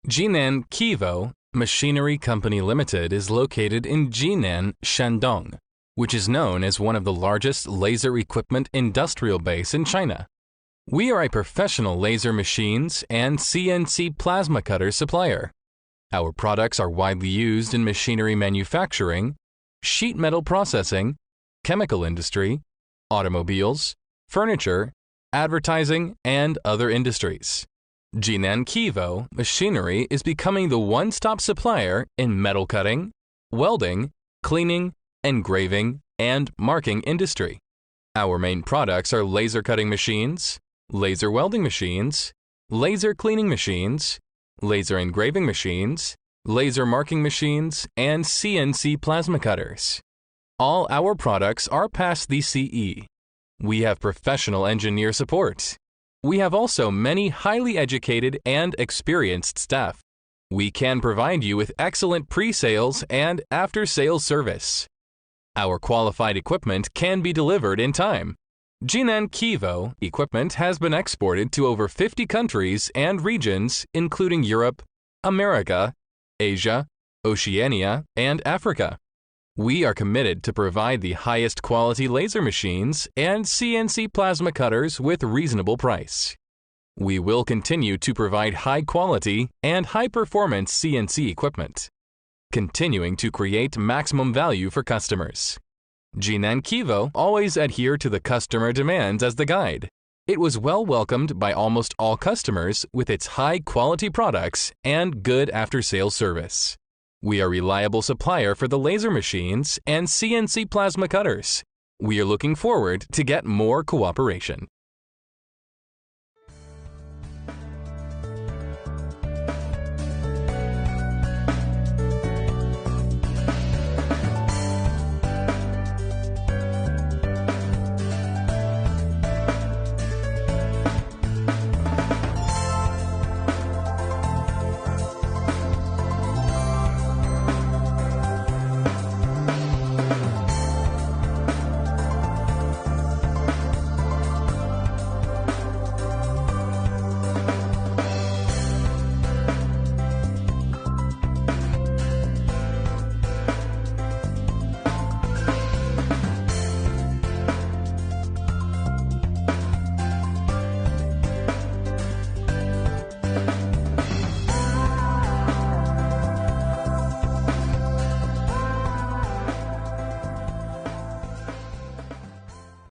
Jinan Kevo Machinery Company Limited is located in Jinan, Shandong, which is known as one of the largest laser equipment industrial base in China. We are a professional laser machines and CNC plasma cutter supplier. Our products are widely used in machinery manufacturing, sheet metal processing, chemical industry, automobiles, furniture, advertising, and other industries. Jinan Kevo Machinery is becoming the one-stop supplier in metal cutting, welding, cleaning, engraving, and marking industry. Our main products are laser cutting machines, laser welding machines, laser cleaning machines, laser engraving machines, laser marking machines, and CNC plasma cutters. All our products are past the CE. We have professional engineer support. We have also many highly educated and experienced staff. We can provide you with excellent pre-sales and after-sales service. Our qualified equipment can be delivered in time. Jinan Kevo equipment has been exported to over 50 countries and regions, including Europe, America, Asia, Oceania, and Africa. We are committed to provide the highest quality laser machines and CNC plasma cutters with reasonable price. We will continue to provide high quality and high performance CNC equipment, continuing to create maximum value for customers. Jinan Kevo always adhere to the customer demands as the guide. It was well welcomed by almost all customers with its high quality products and good after-sales service. We are a reliable supplier for the laser machines and CNC plasma cutters. We are looking forward to get more cooperation.